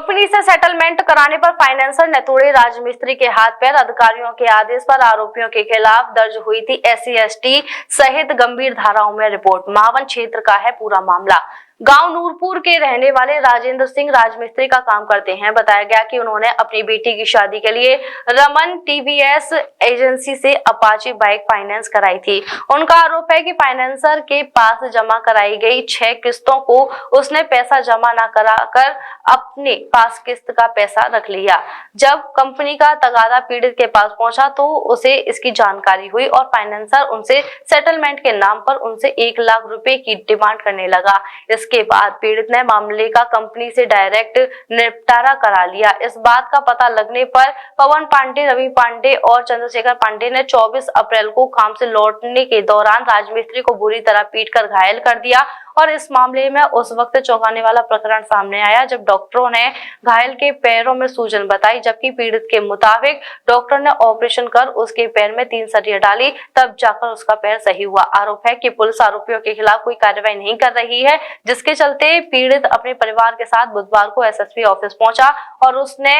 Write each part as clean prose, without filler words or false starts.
Company से settlement कराने पर फाइनेंसर ने तोड़े राजमिस्त्री के हाथ पैर। अधिकारियों के आदेश पर आरोपियों के खिलाफ दर्ज हुई थी SC/ST सहित गंभीर धाराओं में रिपोर्ट। मावन क्षेत्र का है पूरा मामला। गांव नूरपुर के रहने वाले राजेंद्र सिंह राजमिस्त्री का काम करते हैं। बताया गया कि उन्होंने अपनी बेटी की शादी के लिए रमन TVS एजेंसी से अपाचे बाइक फाइनेंस कराई थी। उनका आरोप है कि फाइनेंसर के पास जमा कराई गई 6 किस्तों को उसने पैसा जमा न कराकर अपने पास किस्त का पैसा रख लिया। जब कंपनी का तगादा पीड़ित के पास पहुंचा तो उसे इसकी जानकारी हुई और फाइनेंसर उनसे सेटलमेंट के नाम पर उनसे 1 लाख रुपए की डिमांड करने लगा। इसके बाद पीड़ित ने मामले का कंपनी से डायरेक्ट निपटारा करा लिया। इस बात का पता लगने पर पवन पांडे, रवि पांडे और चंद्रशेखर पांडे ने 24 अप्रैल को काम से लौटने के दौरान राजमिस्त्री को बुरी तरह पीटकर घायल कर दिया और इस मामले में उस वक्त चौंकाने वाला प्रकरण सामने आया जब डॉक्टरों ने घायल के पैरों में सूजन बताई, जबकि पीड़ित के मुताबिक डॉक्टर ने ऑपरेशन कर उसके पैर में 3 सरिया डाली, तब जाकर उसका पैर सही हुआ। आरोप है कि पुलिस आरोपियों के खिलाफ कोई कार्रवाई नहीं कर रही है, जिसके चलते पीड़ित अपने परिवार के साथ बुधवार को SSP ऑफिस पहुंचा और उसने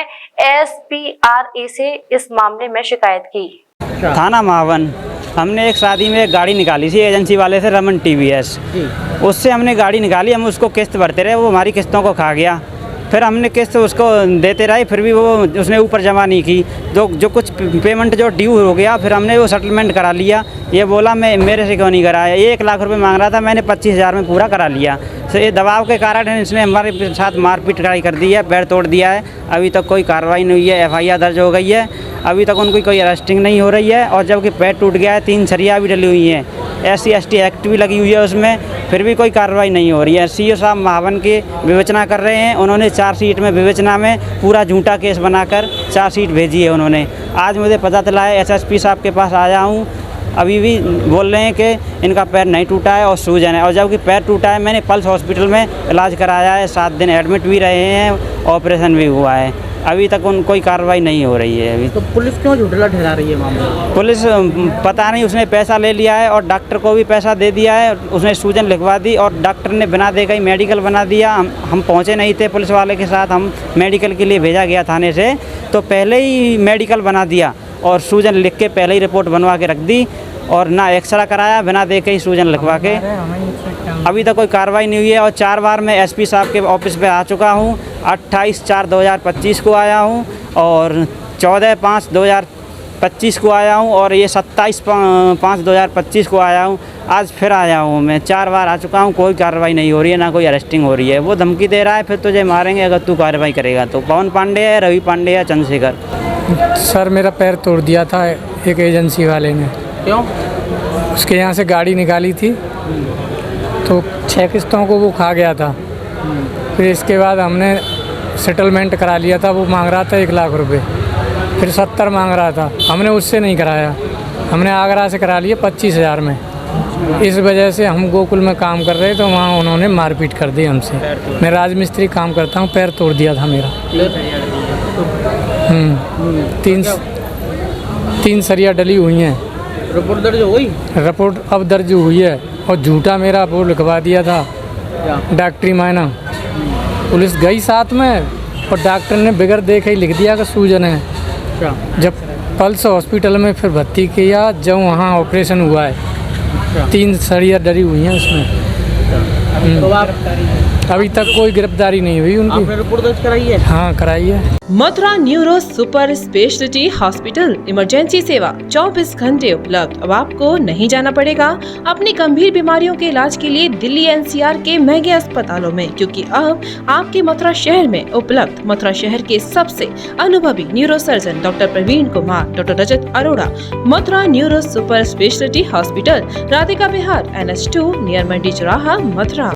SPRA से इस मामले में शिकायत की। थाना मावन हमने एक शादी में एक गाड़ी निकाली थी एजेंसी वाले से, रमन TVS। उससे हमने गाड़ी निकाली, हम उसको किस्त भरते रहे, वो हमारी किस्तों को खा गया। फिर हमने किस्त उसको देते रहे, फिर भी वो उसने ऊपर जमा नहीं की। जो कुछ पेमेंट जो ड्यू हो गया, फिर हमने वो सेटलमेंट करा लिया। ये बोला मैं मेरे से क्यों नहीं कराया, 1 लाख रुपए मांग रहा था, मैंने 25,000 में पूरा करा लिया। तो ये दबाव के कारण इसने हमारे साथ मारपीट कर दी है, पैर तोड़ दिया है। अभी तक कोई कार्रवाई नहीं हुई है, FIR दर्ज हो गई है, अभी तक उनकी कोई अरेस्टिंग नहीं हो रही है। और जबकि पैर टूट गया है, 3 सरिया भी डली हुई हैं, SC/ST एक्ट भी लगी हुई है उसमें, फिर भी कोई कार्रवाई नहीं हो रही है। CO साहब मावन की विवेचना कर रहे हैं। उन्होंने चार्जशीट में विवेचना में पूरा झूठा केस बनाकर चार्जशीट भेजी है उन्होंने। आज मुझे पता चला है, SSP साहब के पास आया हूँ, अभी भी बोल रहे हैं कि इनका पैर नहीं टूटा है और सूजन है। और जबकि पैर टूटा है, मैंने पल्स हॉस्पिटल में इलाज कराया है, 7 दिन एडमिट भी रहे हैं, ऑपरेशन भी हुआ है। अभी तक कोई कार्रवाई नहीं हो रही है। अभी तो पुलिस क्यों झूठला ठहरा रही है मामला? पुलिस पता नहीं, उसने पैसा ले लिया है और डॉक्टर को भी पैसा दे दिया है, उसने सूजन लिखवा दी और डॉक्टर ने बिना देखे ही मेडिकल बना दिया। हम पहुँचे नहीं थे पुलिस वाले के साथ, हम मेडिकल के लिए भेजा गया थाने से, तो पहले ही मेडिकल बना दिया और सूजन लिख के पहले ही रिपोर्ट बनवा के रख दी और ना एक्सरा कराया, बिना देखे ही सूजन लिखवा के। अभी तक कोई कार्रवाई नहीं हुई है और 4 बार मैं SP साहब के ऑफिस पे आ चुका हूँ। 28/4/2025 को आया हूँ और 14/5/2025 को आया हूँ और ये 27/5/2025 को आया हूँ। आज फिर आया हूँ मैं, 4 बार आ चुका हूँ, कोई कार्रवाई नहीं हो रही है, ना कोई अरेस्टिंग हो रही है। वो धमकी दे रहा है फिर तुझे मारेंगे अगर तू कार्रवाई करेगा तो। पवन पांडे है, रवि पांडे है, चंद्रशेखर। सर मेरा पैर तोड़ दिया था एक एजेंसी वाले ने। क्यों? उसके यहाँ से गाड़ी निकाली थी तो 6 किस्तों को वो खा गया था। फिर इसके बाद हमने सेटलमेंट करा लिया था, वो मांग रहा था 1 लाख रुपए, फिर 70 मांग रहा था, हमने उससे नहीं कराया, हमने आगरा से करा लिया 25,000 में। इस वजह से हम गोकुल में काम कर रहे तो वहाँ उन्होंने मारपीट कर दी हमसे। मैं राजमिस्त्री काम करता हूँ, पैर तोड़ दिया था मेरा। 3 सरिया डली हुई हैं। रिपोर्ट दर्ज हो गई? रिपोर्ट अब दर्ज हुई है और झूठा मेरा वो लिखवा दिया था डॉक्टरी मायना। पुलिस गई साथ में और डॉक्टर ने बगैर देखे ही लिख दिया कि सूजन है। जब पल्स हॉस्पिटल में फिर भर्ती किया, जब वहाँ ऑपरेशन हुआ है, 3 सरिया डरी हुई हैं उसमें। तो आप अभी तक कोई गिरफ्तारी नहीं हुई उनकी। आपने रिपोर्ट दर्ज कराई है? हाँ कराई है। Mathura neuro super speciality hospital emergency सेवा 24 घंटे उपलब्ध। अब आपको नहीं जाना पड़ेगा अपनी गंभीर बीमारियों के इलाज के लिए दिल्ली NCR के महंगे अस्पतालों में, क्योंकि अब आपके मथुरा शहर में उपलब्ध मथुरा शहर के सबसे अनुभवी neurosurgeon doctor Praveen Kumar, doctor Rajat Arora. Mathura neuro super speciality hospital, Radhika Vihar, NH2 near Mandi Chauraha, Mathura.